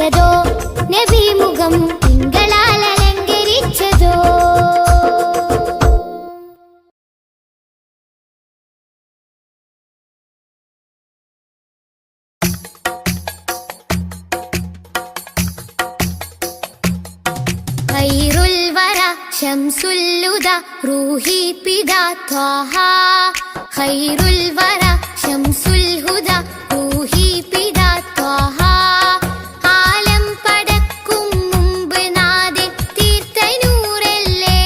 അലങ്കരിച്ചതോ നബി മുഖം തിങ്കളാൽ അലങ്കരിച്ചതോ. ഖൈറുൽ വറ ശംസുൽ ഹുദാ റൂഹി പിതാ ത്വാഹ. ഖൈറുൽ വറ ശംസുൽ ഹുദാ റൂഹി പിതാ ത്വാഹ. ആലം പടക്കും മുമ്പ് നാഥൻ തീർത്ത നൂറല്ലേ.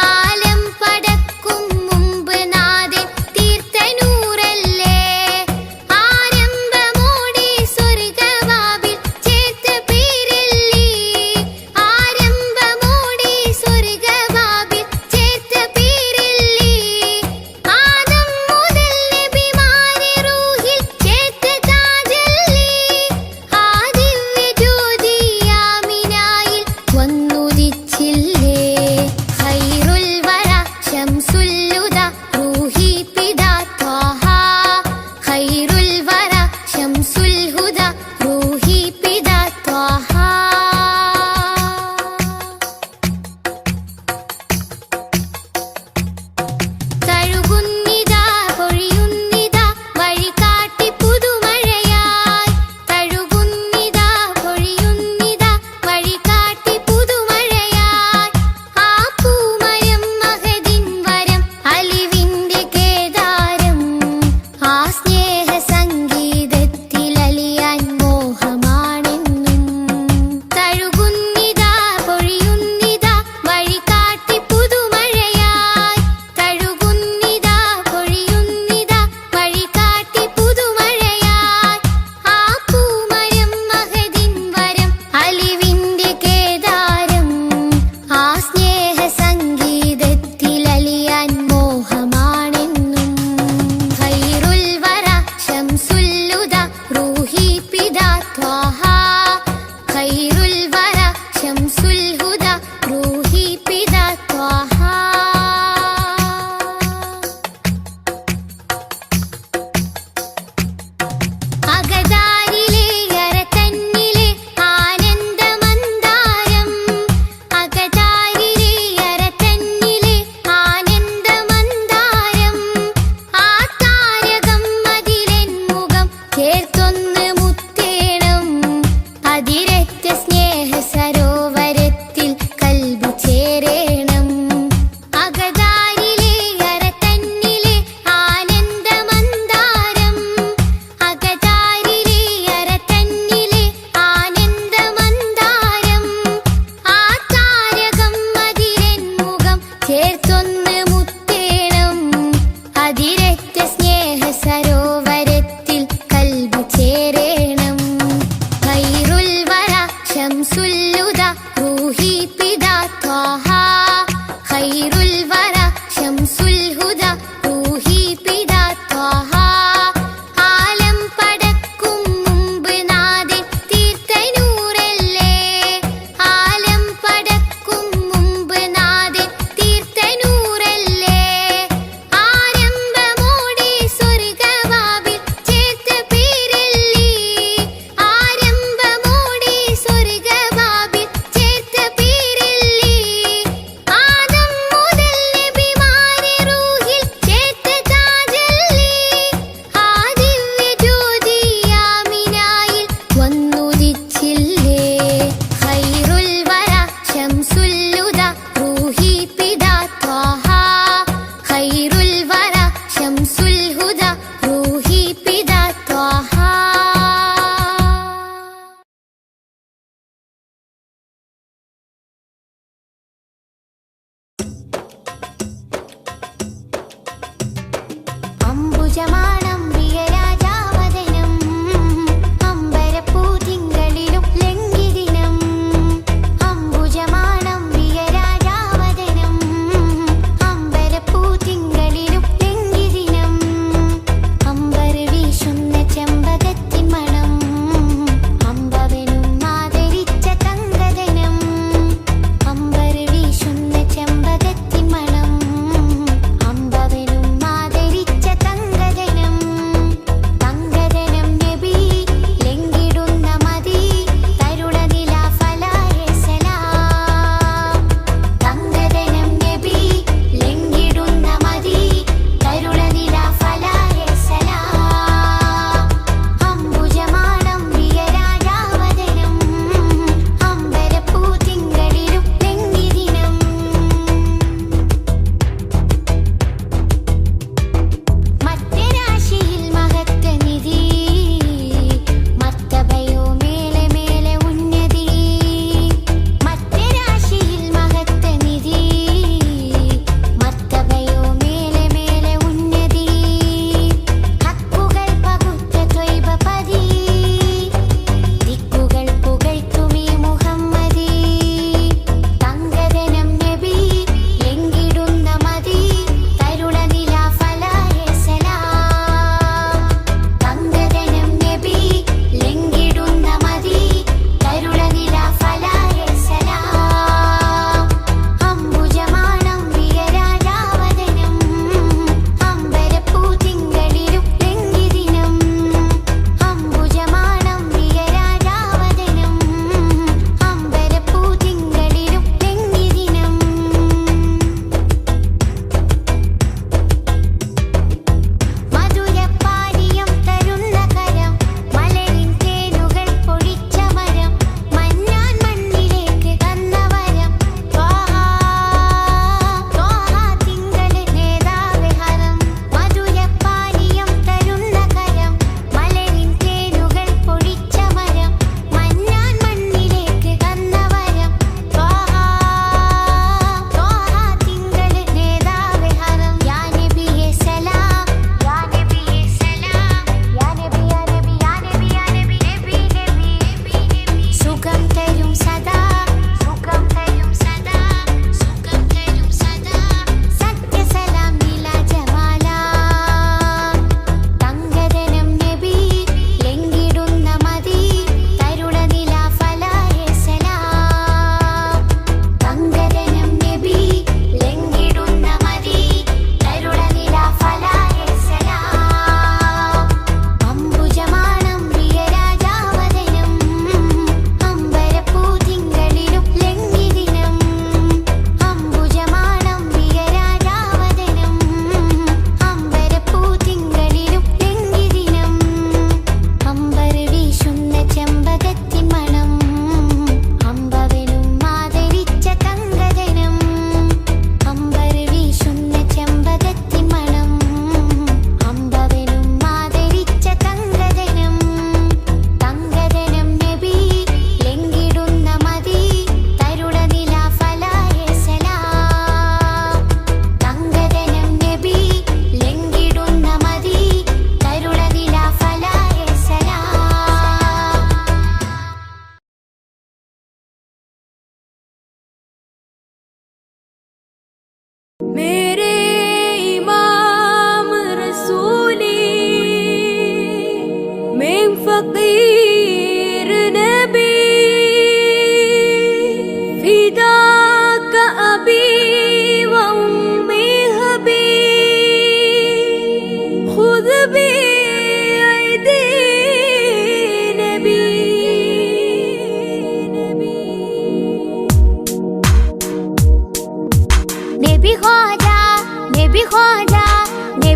ആലം പടക്കും മുമ്പ് നാഥൻ തീർത്ത നൂറല്ലേ. ആരംഭമോടെ സ്വർഗവാതിൽ ചേർത്ത പേരല്ലേ. ആരംഭമോടെ സ്വർഗവാതിൽ ചേർത്ത പേരല്ലേ. ആദം മുതൽ നബിമാരെ റൂഹിൽ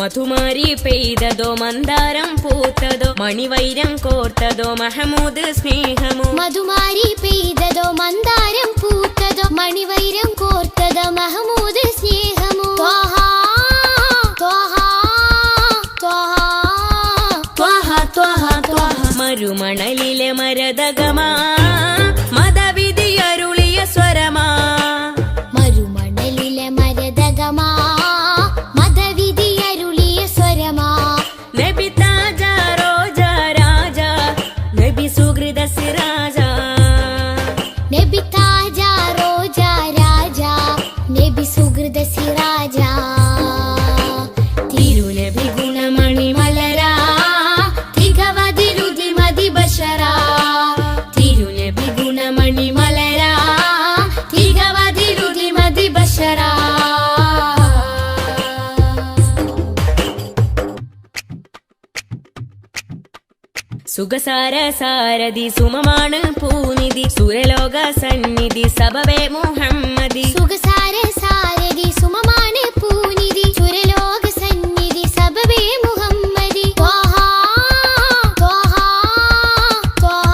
മധുമാരി പെയ്തതോ മന്ദാരം പൂത്തതോ മണിവൈരം കോർത്തതോ മഹമൂദ് സ്നേഹമോ. മധുമാരി പെയ്തതോ മന്ദാരം പൂത്തതോ മണിവൈരം കോർത്തതോ മഹമൂദ് സ്നേഹമോ. ത്വഹ ത്വഹ ത്വഹ ത്വഹ ത്വഹ ത്വഹ. മരുമണലിലെ മരതകമാ മതവിധിയരുളിയ സ്വരമാ. മരുമണലിലെ മരതകമാ മതവിധിയരുളിയ സ്വരമാ. നബി താജ റോജ രാജ നബി സുഹൃദ സിരാജ. നബി താജ റോജ രാജ നബി സുഹൃദ സിരാജ. തിരുനബി ഗുണമണി മലരാ തികവതിരുതി മതി ബഷരാ. തിരുനബി ഗുണമണി മലരാ തികവതിരുതി മതി ബഷരാ. സുഖസാര സാരഥി സുമമാണ് പൂനിധി സുരലോക സന്നിധി സബവേ മുഹമ്മദി. സുഖസാര സാരഥി സുമമാണ് പൂനിധി സുരലോക സന്നിധി സബബേ മുഹമ്മദി. ത്വഹ ത്വഹ ത്വഹ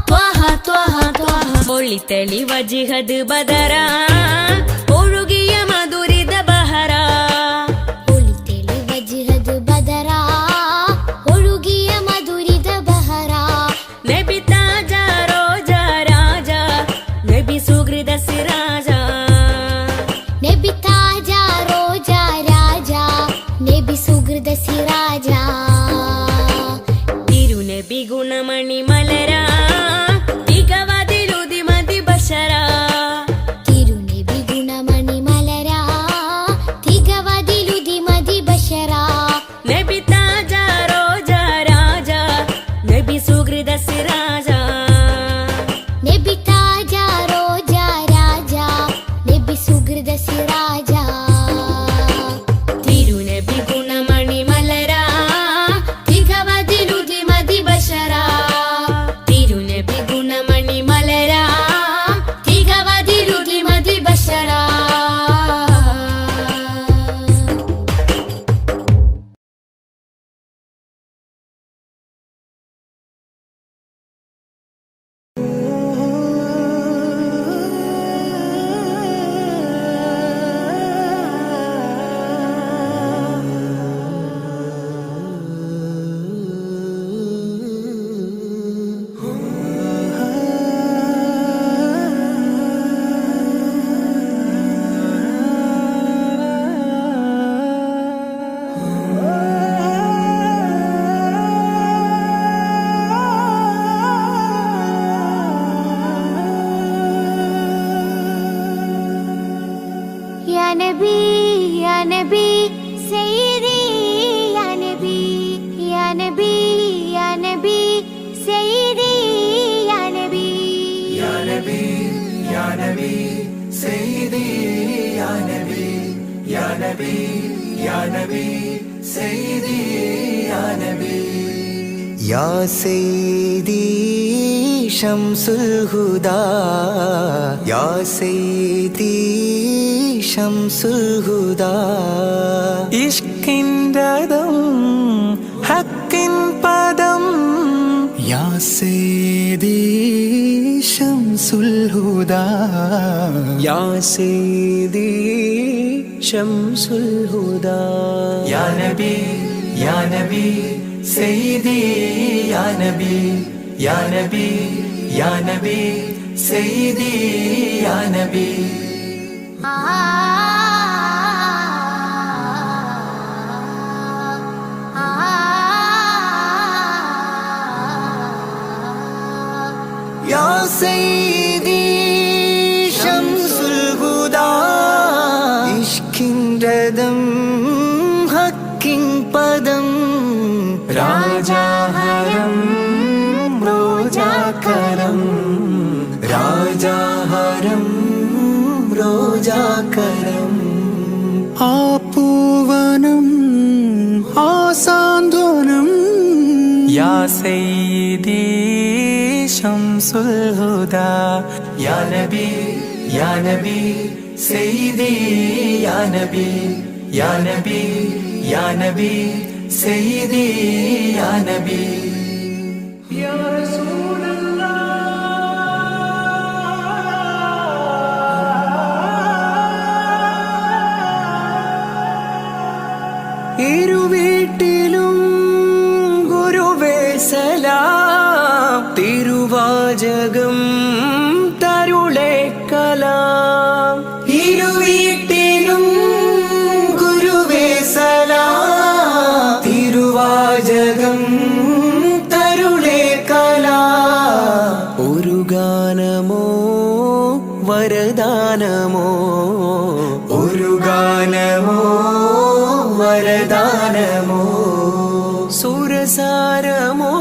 ത്വഹ ത്വഹ ത്വഹ. പൊളിത്തളി വജിഹദ് ബദറാ ഒഴുകിയ മധുരിത ബഹറാ. ഒളിതെളി വജ്ഹദ് ബദറാ ഒഴുകിയ മധുരിത ബഹറാ. നബി താജ റോജ രാജ നബി സുഹൃദ സിരാജ. നബി താജ റോജ രാജ നബി സുഹൃദ സിരാജ. തിരുനബി ഗുണമണി മലരാ തികവതിലുതി മതി ബഷരാ. തിരുനബി ഗുണമണി മലരാ തികവതിലുതി മതി ബഷറാ. നബി താജ റോജ രാജ നബി സുഹൃദ സിരാജ. നബി താജ റോജ രാജ നബി സുഹൃദ സിരാജ. തിരുനബി ഗുണമണി മലരാ തികവതിലുതി മതി ബഷരാ. തിരുനബി ഗുണമണി മലരാ തികവതിലുതി മതി ബഷരാ. या नबी सैयदी या नबी या नबी या नबी सैयदी या नबी. या नबी या नबी सैयदी या नबी या नबी या नबी सैयदी या नबी. या सैयदी शम्सुल हुदा या सैयदी शम्सुल हुदा. इश्किंददम हक्किन पदम या सैयदी शम्सुल हुदा या सैयदी शम्सुल हुदा. या नबी सैयदी या नबी या नबी या नबी सैयदी या नबी. या सैयदी शम्सुल हुदा इश्किन रदम हक्किन पदम राजा हरम रोजा करम राजा हरम रोजा करम. आपूवनम आसांध्वनम या सैयदी शम्सुल हुदा. या नबी सैयदी या नबी या नबी या नबी सैयदी या नबी या रसूल ഇരുവീട്ടിലും ഗുരുവേ സലാം തിരുവാചകം തരുളേ കലാം ഇരുവീട്ടിലും ഗുരുവേ സലാം തിരുവാചകം തരുളേ കലാം ഒരു ഗാനമോ വരദാനമോ ഒരു ഗാനമോ വരദാനമോ സുരസാരമോ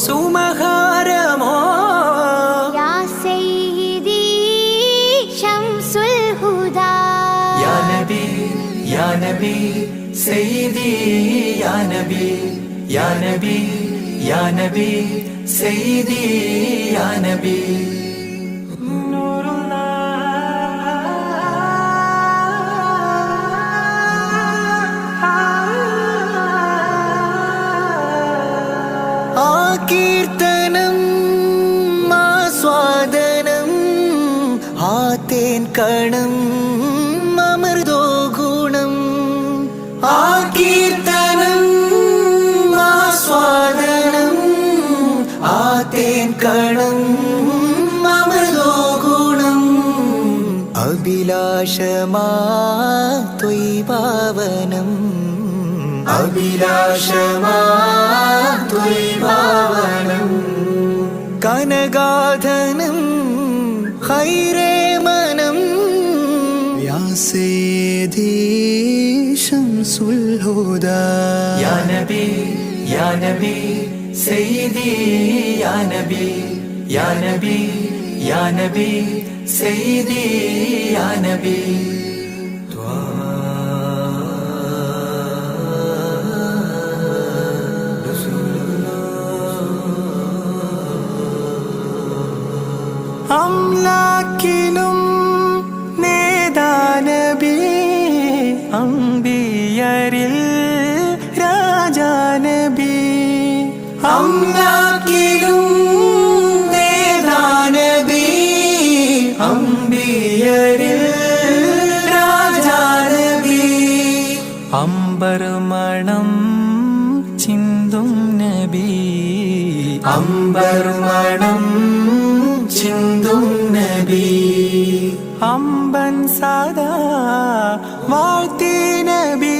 സുമഹാരമോ യാ സയ്യിദി ശംസുൽ ഹുദാ യാ നബി യാ നബി സയ്യിദി യാ നബി യാ നബി യാ നബി സയ്യിദി യാ നബി കീർത്തനം ആസ്വാദനം ആതേൻ കണം അമൃതോ ഗുണം ആ കീർത്തനം ആസ്വാദനം ആതേൻ കണം അമൃതോ ഗുണം അഭിലാഷമാ ത്വൈപാവനം അഭിലാഷമാ ത്വൈപാവനം കനഗാധനം ഖൈരേ മനം യാ സയ്യിദി ശംസുൽ ഹുദാ യാ നബി യാ നബി സയ്യിദി യാ നബി യാ നബി യാ നബി സയ്യിദി യാ നബി അംലാക്കിലും നേദാനബി അംബിയരിൽ രാജാനബി അംലാക്കിലും നേദാനബി അംബിയരിൽ രാജാനബി അംബർമണം ചിന്തും നബി അംബർമണം ചിന്തും നബി അമ്പൻ സദാ വാഴ്ത്തി നബി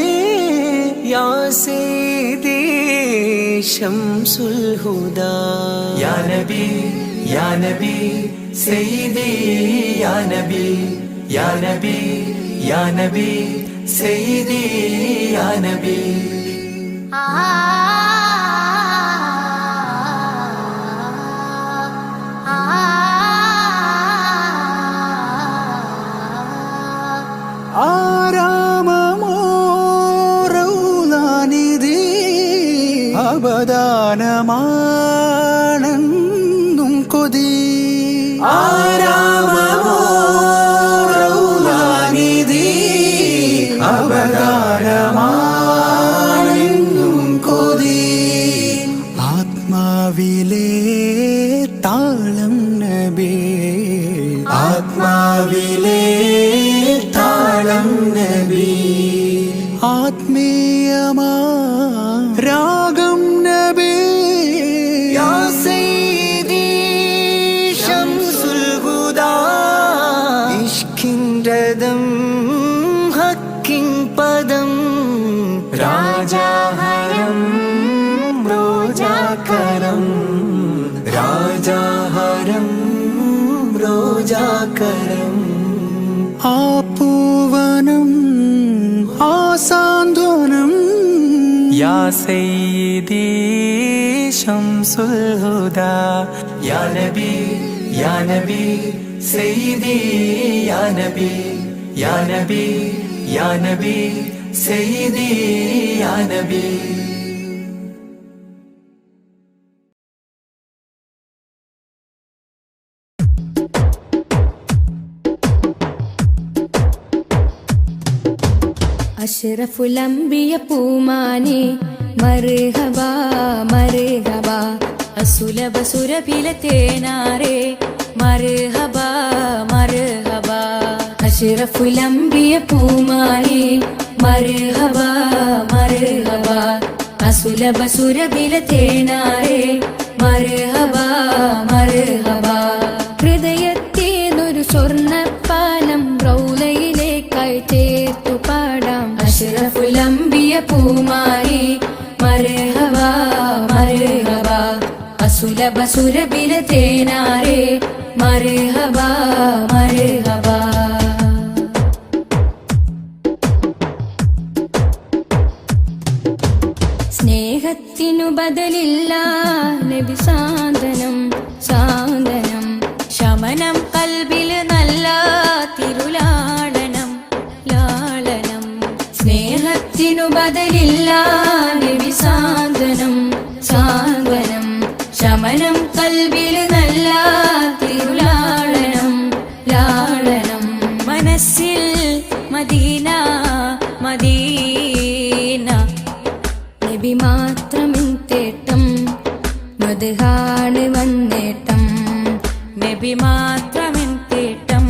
യാ സയ്യിദി ശംസുൽ ഹുദാ യാ നബി യാ നബി സയ്യിദി യാ നബി യാ നബി യാ നബി സയ്യിദി യാ നബി ആരാമമോ റൗളാനിധി അബദാനമാണെന്നും കൊതി ആരാമമോ റൗളാനിധി അബദാനമാണെന്നും കൊതി ആത്മാവിലെ താളം നബി ആത്മാവിലെ താളം നബി ആത്മീയമാ രാഗം നബി യാ സയ്യിദി ശംസുൽ ഹുദാ ഇഷ്കിൻ രഥം ഹക്കിൻ പദം രാജാഹരം റോജാകരം രാജാഹരം റോജാകരം ആ പൂവനം ആ സാന്ത്വനം യാ സയ്യിദി ശംസുൽ ഹുദാ യാ നബി യാ നബി സയ്യിദി യാ നബി യാ നബി യാ നബി സയ്യിദി യാ നബി അഷ്റഫുൽ അംബിയ പൂമാനെ മർഹബാ മർഹബാ അസുലഭ സുരഭില തേനാരേ മർഹബാ മർഹബാ അഷ്റഫുൽ അംബിയ പൂമാനെ മർഹബാ മർഹബാ അസുലഭ സുരഭില തേനാരേ മർഹബാ മർഹബാ ഹൃദയത്തേതൊരു സ്വർണ്ണപ്പാനം റൗലയിലേക്കായി ചേർത്തു പാടാം അഷ്റഫുൽ അംബിയ പൂമാനെ മർഹബാ മർഹബാ അസുലഭ സുരഭില തേനാരേ മർഹബാ മർഹബാ സ്നേഹത്തിനു ബദലില്ല നബി സാന്ത്വനം സാന്ത്വനം ശമനം കൽബില് നല്ല തിരുലാളനം ലാളനം സ്നേഹത്തിനു ബദലില്ല നബി സാന്ത്വനം സാന്ത്വനം ശമനം കൽബിൽ നല്ല തിരുലാളനം ലാളനം മനസ്സിൽ മദീന മദീന നബി മാത്രമിൻ തേട്ടം മദ്ഹാണ് വന്നേട്ടം നബി മാത്രമെൻ തേട്ടം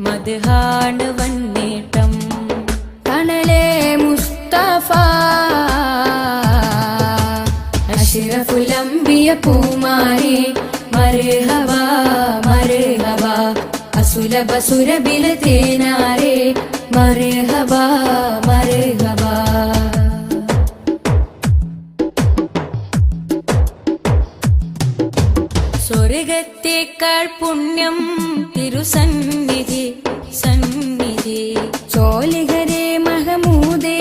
മദ്ഹാണ് വന്നേട്ടം കണലേ മുസ്തഫ അഷ്റഫുൽ അംബിയ പൂമാനെ മർഹബാ മർഹബാ അസുലഭ സുരഭില തേനാരേ മർഹബാ മർഹബാ സ്വർഗത്തേക്കാൾ പുണ്യം തിരുസന്നിധി സന്നിധി ചോലിഹരേ മഹമൂദേ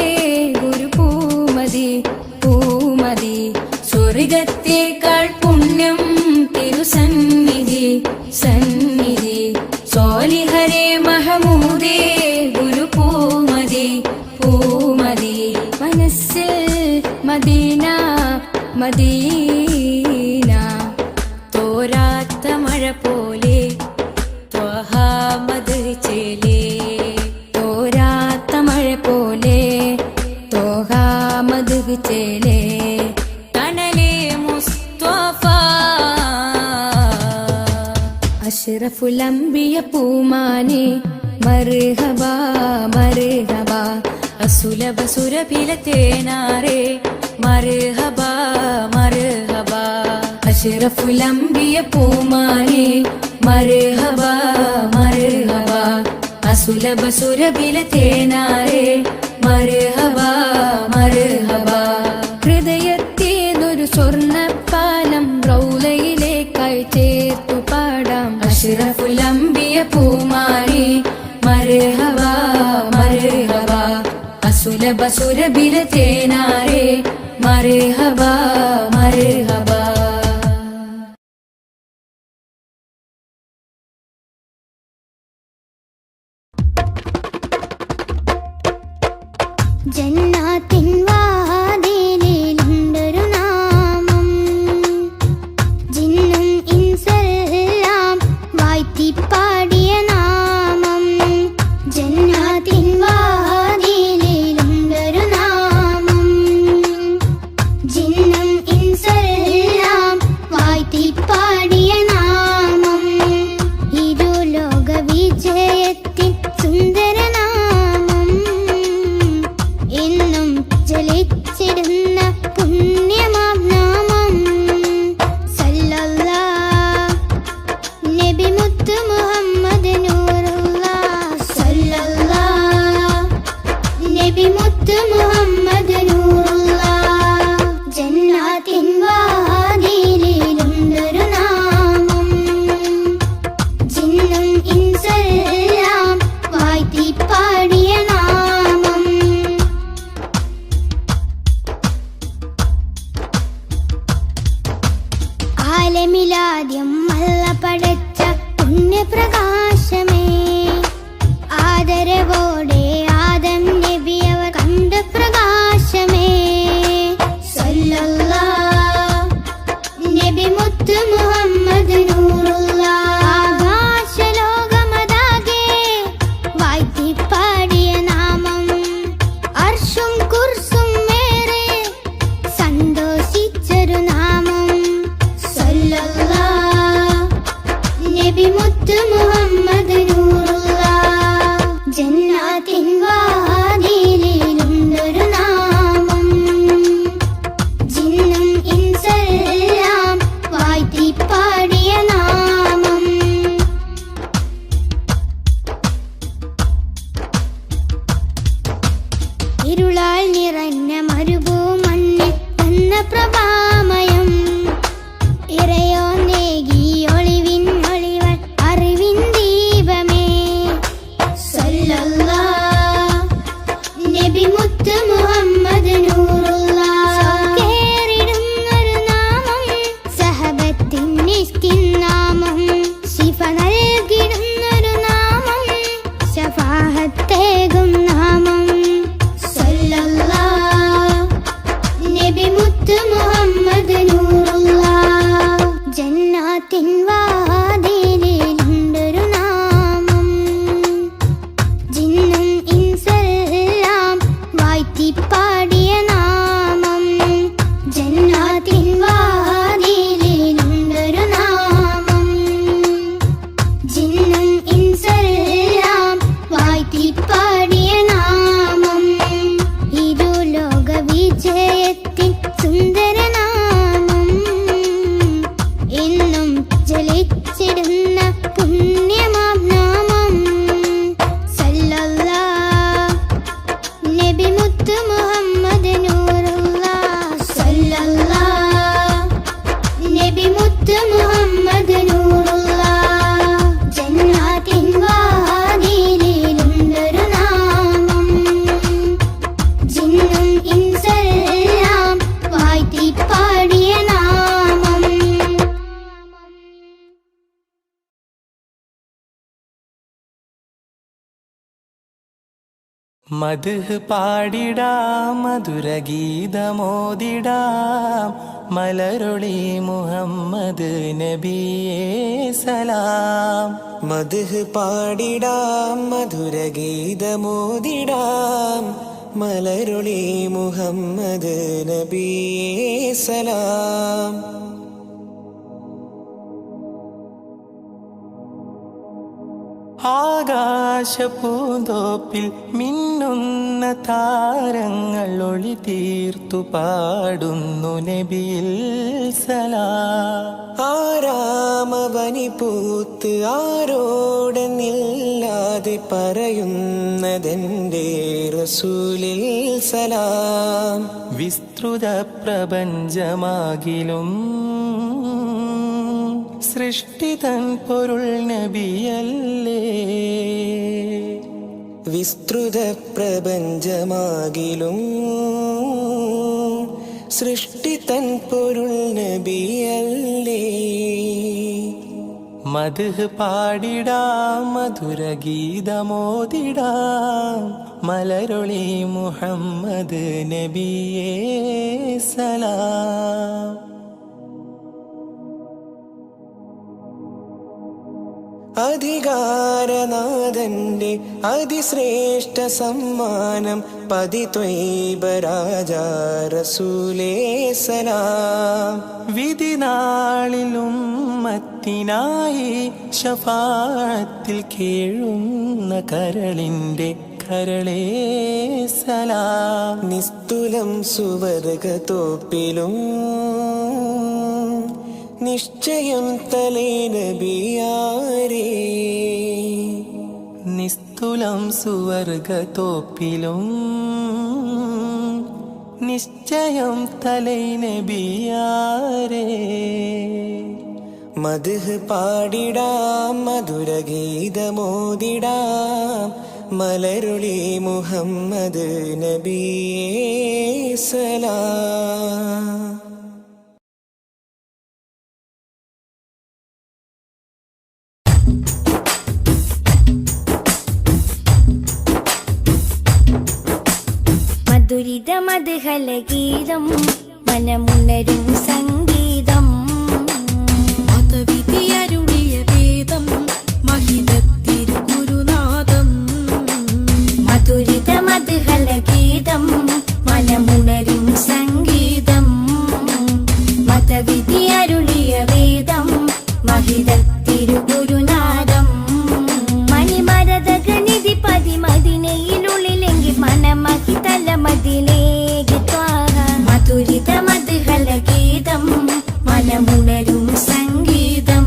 ഗുരു പൂമതി പൂമതി സ്വർഗത്തേക്കാൾ പുണ്യം തിരുസന്നിധി സന്നിധി ചോലിഹരേ മഹമൂദേ ഗുരു പൂമതി പൂമതി മനസ്സിൽ മദീന മദീന തോരാത്ത മഴ പോലെ ത്വഹാമദ് ചേലേ തോരാത്ത മഴ പോലെ തോഹാമദ് ചേലേ തണലേ മുസ്തഫ അഷ്റഫുൽ അംബിയ പൂമാനെ മർഹബാ മർഹബാ അസുലഭ സുരഭില തേനാരേ മർഹബാ മർഹബാ അഷ്റഫുൽ അംബിയ പൂമാനെ മർഹബാ മർഹബാ അസുലഭ സുരഭില തേനാരേ മർഹബാ മർഹബാ ഹൃദയത്തേതൊരു സ്വർണ്ണപ്പാനം റൗലയിലേക്കായി ചേർത്തു പാടാം അഷ്റഫുൽ അംബിയ പൂമാനെ മർഹബാ മർഹബാ അസുലഭ സുരഭില തേനാരേ മർഹബാ മർഹബാ ജന്നാത്തിൻ വാതിലിലുണ്ടൊരു നാമം ജിന്നും ഇൻസെല്ലാം വാഴ്ത്തിപ്പാടിയ നാമം ജന്നാത്തിൻ വാതിലിലുണ്ടൊരു നാമം ജിന്നും ഇൻസെല്ലാം വാഴ്ത്തിപ്പാടിയ നാമം ഇരുലോക വിജയത്തിൻ സുന്ദരനാമം എന്നും ഇരുളാൽ നിറഞ്ഞ മരുഭൂമണ്ണിൽ വന്ന പ്രഭാമയം ഇറയോ നേകി ഒളിവിൻ ഒളിവൻ അറിവിൻ ദീപമേ സല്ലല്ലാഹ് നബി മുത്ത് മുഹമ്മദ് നൂറുല്ലാഹ് കേറിടുന്നൊരു നാമം സഹബത്തിൻ നിഷ്കിൻ നാമം ശിഫ നൽകിടുന്നൊരു നാമം ശഫാഹത്തേകും നാമം സല്ലല്ലാഹ് നബി മുത്ത് മുഹമ്മദ് നൂറുല്ലാഹ് ജന്നാത്തിൻ വാതിലിലുണ്ടൊരു നാമം ജിന്നും ഇൻസെല്ലാം വാഴ്ത്തിപ്പാടിയ നാമം ജന്നാത്തിൻ വാതിലിലുണ്ടൊരു നാമം ജിന്നും ഇൻസെല്ലാം വാഴ്ത്തിപ്പാടിയ നാമം ഇരുലോക വിജയത്തിൻ സുന്ദരനാമം എന്നും ജലിച്ചിടുന്ന പുണ്യമാം നാമം സല്ലല്ലാഹ് നബി മുത്ത് മുഹമ്മദ് നൂറുല്ലാഹ് സല്ലല്ലാഹ് നബി മുത്ത് മുഹമ്മദ് നൂറുല്ലാഹ് ജന്നാത്തിൻ വാതിലിലുണ്ടൊരു നാമം ജിന്നും ഇൻസെല്ലാം വാഴ്ത്തിപ്പാടിയ നാമം മദ്ഹ് പാടിടാം മധുരഗീതമോദിടാം മലരൊളി മുഹമ്മദ് നബിയേ സലാം. മദ്ഹ് പാടിടാം മധുരഗീതമോദിടാം മലരൊളി മുഹമ്മദ് നബിയേ സലാം. ആകാശപൂന്തോപ്പിൽ മിന്നുന്ന താരങ്ങൾ ഒളി തീർത്തു പാടുന്നു നബിയിൽ സലാം. ആരാമവനി പൂത്ത് ആരോടെന്നില്ലാതെ പറയുന്നതെന്റെ റസൂലിൽ സലാം. വിസ്തൃത പ്രപഞ്ചമാകിലും സൃഷ്ടിതൻ പൊരുൾ നബിയല്ലേ. വിസ്തൃത പ്രപഞ്ചമാകിലും സൃഷ്ടിതൻ പൊരുൾ നബിയല്ലേ. മദ്ഹ് പാടിടാം മധുരഗീതമോദിടാം മലരൊളി മുഹമ്മദ് നബിയേ സലാം. അധികാരനാഥന്റെ അതിശ്രേഷ്ഠ സമ്മാനം പതിത്വൈബ രാജാ റസൂലേ സലാം. വിധിനാളിലും ഉമ്മത്തിനായി ശഫാഅത്തിൽ കേഴുന്ന കരളിന്റെ കരളേ സലാം. നിസ്തുലം സുവർഗതോപ്പിലും നിശ്ചയം തലേ നബിയാരേ. നിസ്തുലം സുവർഗതോപ്പിലും നിശ്ചയം തലേ നബിയാരേ. മദ്ഹ് പാടിടാം മധുരഗീതമോദിടാം മലരൊളി മുഹമ്മദ് നബിയേ സലാം. മധുരിത മധുഹലഗീതം മനമുണരും സംഗീതം മതവിധിയരുളിയ വേദം മഹിതത്തിരുഗുരുനാഥം. മധുരിത മധുഹലഗീതം മനമുണരും സംഗീതം മതവിധി അരുളിയ വേദം മഹിതത്തിരുഗുരുനാഥം. മണിമരതകനിധി പതിമതിനയിലുള്ളിലെങ്കിൽ മനമഹിതല മതിലേക്ക് ത്വാഹ. മധുരിത മധുഹലഗീതം മനമുണരും സംഗീതം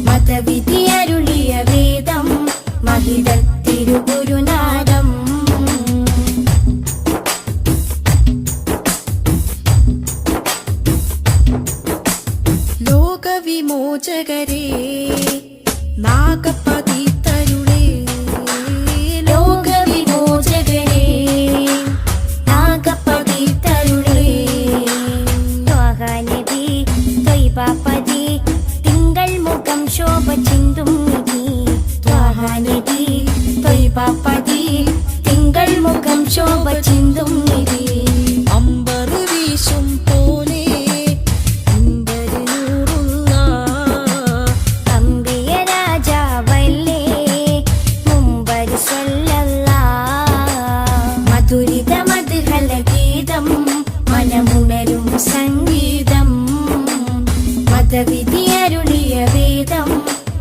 മതവിധി അരുളിയ വേദം മഹിതത്തിരുഗുരുനാഥം. രക്ഷകരേ നാഗപതി തരുളേ ലോകവിമോചകനേ നാഗപതി തരുളേ ത്വാഹ നബി ത്വയ്ബാപതി തിങ്കൾ മുഖം ശോഭ ചിന്തും നിധി ത്വാഹ നബി ത്വയ്ബാപതി തിങ്കൾ മുഖം ശോഭ ചിന്തും നിധി അമ്പർ വീശും പോലെ അമ്പര് നൂറുള്ള അമ്പിയ രാജാവല്ലേ മുമ്പർ സ്വല്ലല്ലാഹ് മധുരിത മധുഹല ഗീതം മനമുണരും സംഗീതം മതവിധി അരുളിയ വേദം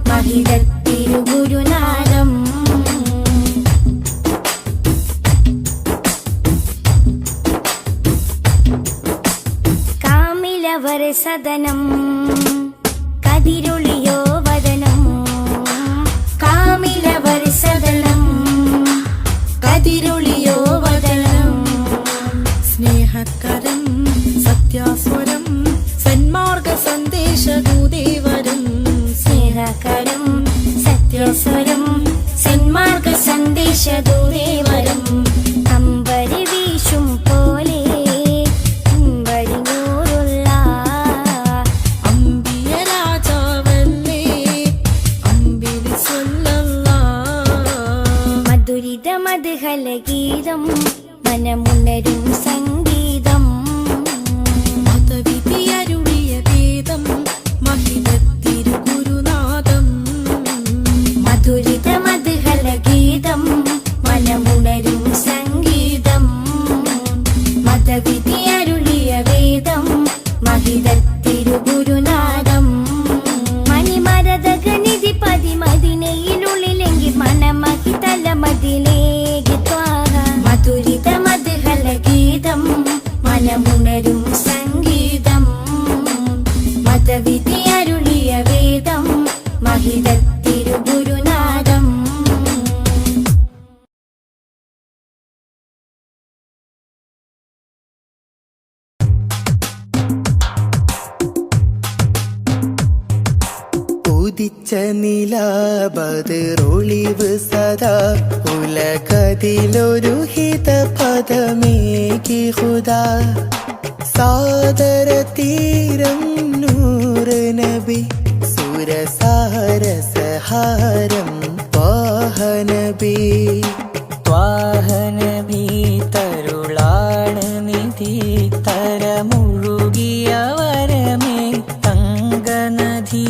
മഹിതത്തിരുഗുരുനാദം കാമിലവർ സദനം കതിരൊളിയോ വദനം കാമിലവർ സദനം കതിരൊളിയോ വദനം സ്നേഹകരം സത്യാസ്വരം സന്മാർഗ സന്ദേശദൂതേവരം സ്നേഹകരം സത്യസ്വരം സന്മാർഗ സന്ദേശദൂതേവരം അമ്പരി വീശും പോലെ അമ്പരി നൂറുള്ള അമ്പിയ രാജാവല്ലേ അമ്പിളി സ്വല്ലല്ലാഹ് മധുരിത മധുഹല ഗീതം മനമുണരും സംഗീതം മതവിധി അരുളിയ വേദം മഹിതത്തിരുഗുരുനാദം മധുരിത മധുഹല ഗീതം മനമുണരും സംഗീതം മതവിധി അരുളിയ വേദം മഹിതത്തിരുഗുരുനാദം മണിമരതകനിധി പതിമതിനയിലുള്ളിലെങ്കിൽ മനമഹി തലമതിലേക്ക് ത്വാഹ മധുരിത മധുഹല ഗീതം മനമുണരും സംഗീതം മതവിധി അരുളിയ വേദം മഹിതത്തിരുഗുരുനാദം ഉദിച്ച നിലാബതിറൊളിവ് സദാ ഉലകതിലൊരു ഹിത പദമേകി ഹുദാ സാദര തീരം നൂറ് നബി സുരസാരസഹാരം ത്വാഹനബി ത്വാഹനബി തരുളാണ് നിധി തരമുഴുകിയ വരമേ തങ്കനദി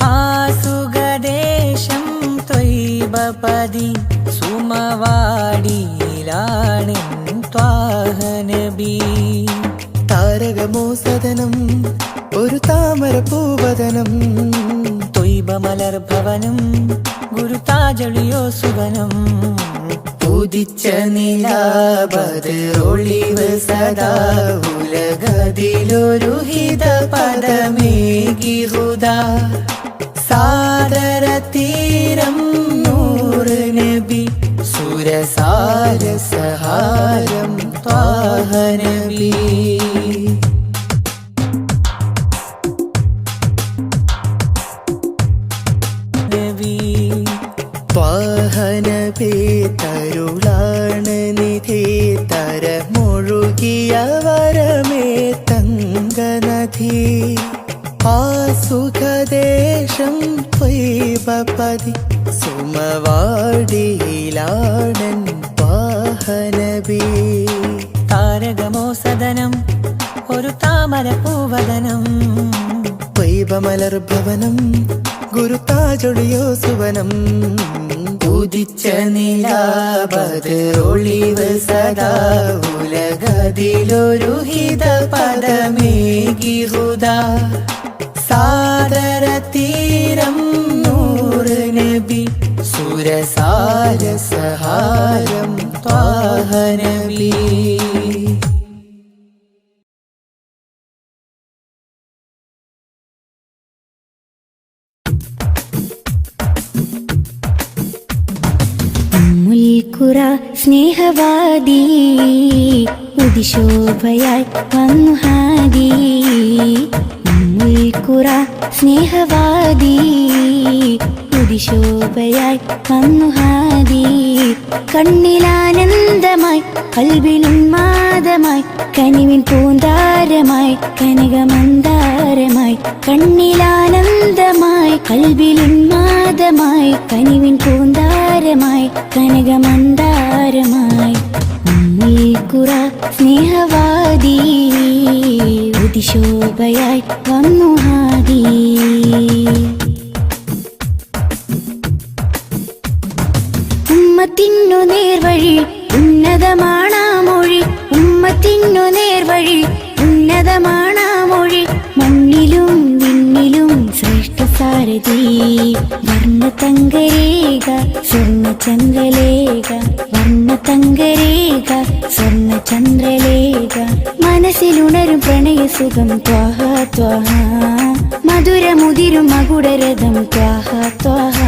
ആസുഖദേശം ത്വയ്ബപതി സുമവാടിയിലാണിൻ ത്വാഹനബി താരകമോ സദനം ഒരു താമര പൂവദനം ത്വയ്ബമലർഭവനം ഗുരുതാജളിയോ സുവനം ഉദിച്ച നിലാബതിറൊളിവ് സദാ ഉലകതിലൊരു ഹിത പദമേകി ഹുദാ സാദര തീരം നൂറ് നബി സുരസാരസഹാരം ത്വാഹനബി ത്വാഹനബി തരുളാണ് നിധി തരമൊഴുകിയ വരമേ തങ്കനദി ആസുഖദേശം ത്വയ്ബപതി സുമവാടിയിലാണൻ ത്വാഹനബി താരകമോ സദനം ഒരു താമര പൂവദനം ത്വയ്ബമലർഭവനം ഗുരുതാജൊളിയോ സുവനം ഉദിച്ച നിലാബതിറൊളിവ് സദാ ഉലകതിലൊരു ഹിത പദമേകി ഹുദാ സാദര തീരം നൂറ് നബി സുരസാരസഹാരം ത്വാഹനബി മുൽക്കുറ സ്നേഹവാദി ഉദിശോഭയായി വന്നു ഹാദി ഉമ്മുൽഖുറ സ്നേഹവാദി ഉദിശോഭയായി വന്നു ഹാദി. കണ്ണിലാനന്ദമായി കൽബിനുന്മാദമായി കനിവിൻ പൂന്താരമായി കനകമന്ദാരമായി. കണ്ണിലാനന്ദമായി കൽബിലുന്മാദമായി കനിവിൻ പൂന്താരമായി കനകമന്ദാരമായി. ഉമ്മുൽഖുറ സ്നേഹവാദി ഉദിശോഭയായി വന്നു ഹാദി. ഉമ്മത്തിനു നേർവഴി ഉന്നതമാണാ മൊഴി. ഉമ്മത്തിനു നേർവഴി ഉന്നതമാണാ മൊഴി. മണ്ണിലും വിണ്ണിലും ശ്രേഷ്ഠ സാരഥി. വർണ്ണതങ്കരേഖ സ്വർണ്ണചന്ദ്രലേഖ. വർണ്ണതങ്കരേഖ സ്വർണ്ണചന്ദ്രലേഖ. മനസ്സിലുണരും പ്രണയസുഖം ത്വാഹ ത്വാഹ. മധുരമുതിരും മകുടരഥം ത്വാഹ ത്വാഹ.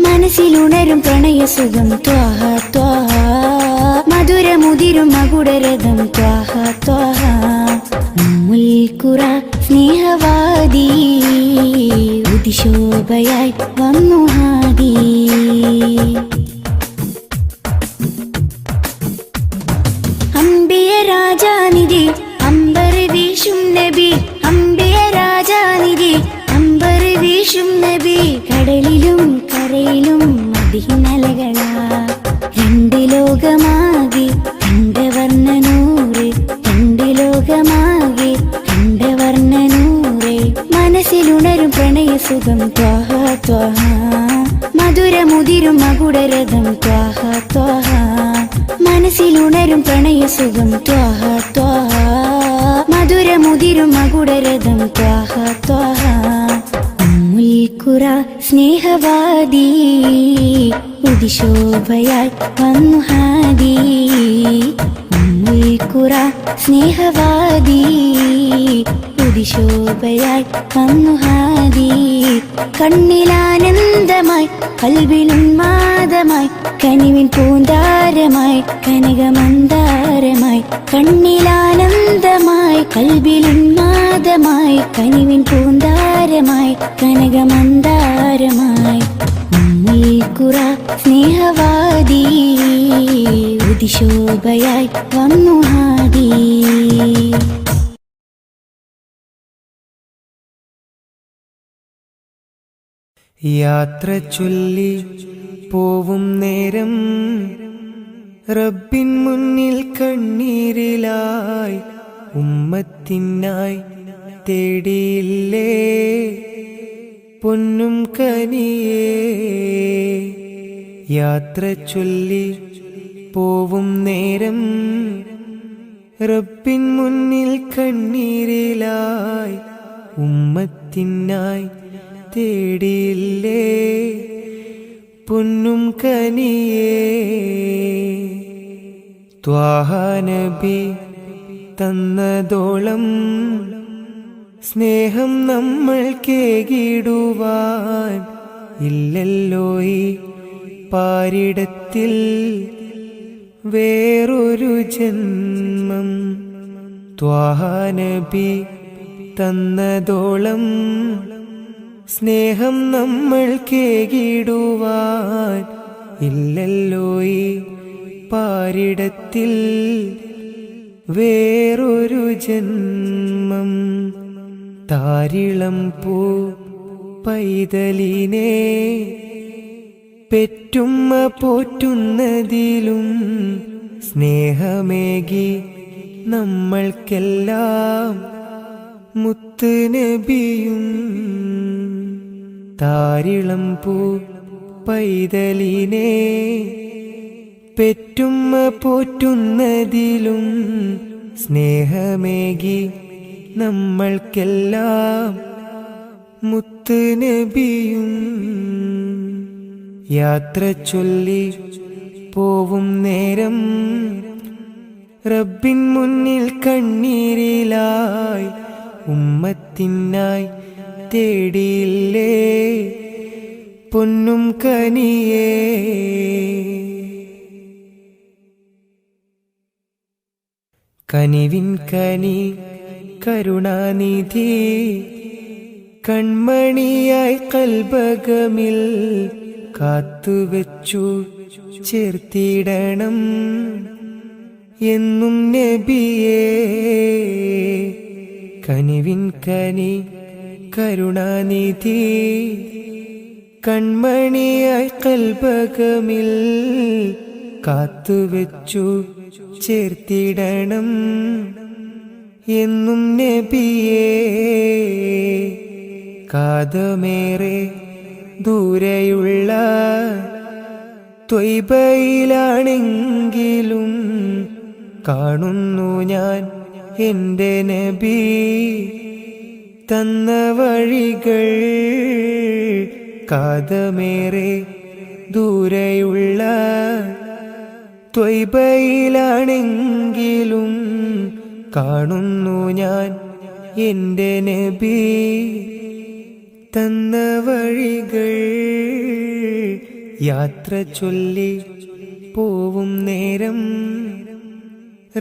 മനസ്സിലുണരും പ്രണയസുഖം ത്വാഹ ത്വാഹ. മധുരമുതിരും മകുടരഥം ത്വാഹ ത്വാഹ. ഉമ്മുൽഖുറ സ്നേഹവാദി ഉദിശോഭയായി വന്നു ഹാദി. അംബിയ രാജാനിധി അമ്പർ വീശും നബി. അംബിയ രാജാനിധി അമ്പർ വീശും നബി. കടലിലും കരയിലും മദീനലകളാ. രണ്ട് ലോകമാകെ കണ്ടവർണ്ണനൂറ്. രണ്ട് ലോകമാകെ കണ്ടവർണ്ണനൂറ്. മനസ്സിലുണരും പ്രണയസുഖം ത്വാഹ ത്വാഹ. മധുരമുതിരും മകുടരഥം ത്വാഹ ത്വാഹ. മനസ്സിലുണരും പ്രണയസുഖം ത്വാഹ ത്വാഹ. മധുരമുതിരും മകുടരഥം ത്വാഹ ത്വാഹ. ഉമ്മുൽഖുറ സ്നേഹവാദി ഉദിശോഭയായി വന്നു ഹാദി. ഉമ്മുൽഖുറ സ്നേഹവാദി ഉദിശോഭയായി വന്നു ഹാദി. കണ്ണിലാനന്ദമായി കൽബിനുന്മാദമായി കനിവിൻ പൂന്താരമായി കനകമന്ദാരമായി. കണ്ണിലാനന്ദമായി കൽബിലുന്മാദമായി കനിവിൻ പൂന്താരമായി കനകമന്ദാരമായി. ഉമ്മുൽഖുറ സ്നേഹവാദി ഉദിശോഭയായി വന്നു ഹാദി. യാത്ര ചൊല്ലി പോവും നേരം റബ്ബിൻ മുന്നിൽ കണ്ണീരിലായി ഉമ്മത്തിനായി തേടിയില്ലേ പൊന്നും കനിയേ. യാത്ര ചൊല്ലി പോവും നേരം റബ്ബിൻ മുന്നിൽ കണ്ണീരിലായി ഉമ്മത്തിനായി തേടിയില്ലേ പൊന്നും കനിയേ. ത്വാഹ നബി തന്നതോളം സ്നേഹം നമ്മൾ കേകിടുവാൻ ഇല്ലല്ലോ ഈ പാരിടത്തിൽ വേറൊരു ജന്മം. ത്വാഹ നബി തന്നതോളം സ്നേഹം നമ്മൾ കേകിടുവാൻ ഇല്ലല്ലോ ഈ പാരിടത്തിൽ വേറൊരു ജന്മം. താരിളം പൂ പൈതലിനെ പെറ്റുമ്മ പോറ്റുന്നതിലും സ്നേഹമേകി നമ്മൾക്കെല്ലാം മുത്ത് നബിയും. താരിളം പൂ പൈതലിനെ പെറ്റുമ്മ പോറ്റുന്നതിലും സ്നേഹമേകി നമ്മൾക്കെല്ലാം മുത്ത് നബിയും. യാത്ര ചൊല്ലി പോവും നേരം റബ്ബിൻ മുന്നിൽ കണ്ണീരിലായി ഉമ്മത്തിനായി തേടിയില്ലേ പൊന്നും കനിയേ. കനിവിൻ കനി കരുണാനിധി കൺമണിയായി കൽബകമിൽ കാത്തുവെച്ചു ചേർത്തിടണം എന്നും നബിയേ. കനിവിൻ കനി കരുണാനിധി കൺമണിയായി കൽബകമിൽ കാത്തുവെച്ചു ചേർത്തിടണം എന്നും നബിയേ. കാതമേറെ ദൂരെയുള്ള ത്വയ്ബയിലാണെങ്കിലും കാണുന്നു ഞാൻ എൻ്റെ നബി തന്ന വഴികൾ. കാതമേറെ ദൂരെയുള്ള ത്വയ്ബയിലാണെങ്കിലും കാണുന്നു ഞാൻ എൻ്റെ നബി തന്ന വഴികൾ. യാത്ര ചൊല്ലി പോവും നേരം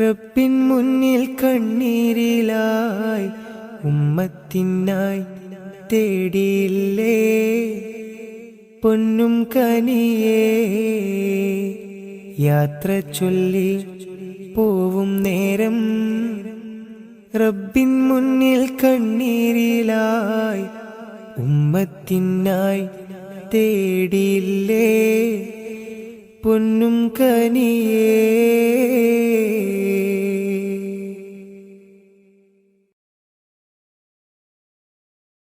റബ്ബിൻ മുന്നിൽ കണ്ണീരിലായി ഉമ്മത്തിനായി തേടിയില്ലേ പൊന്നും കനിയേ. യാത്ര ചൊല്ലി പോവും നേരം റബ്ബിൻ മുന്നിൽ കണ്ണീരിലായി ഉമ്മത്തിനായി തേടിയില്ലേ പൊന്നും കനിയേ.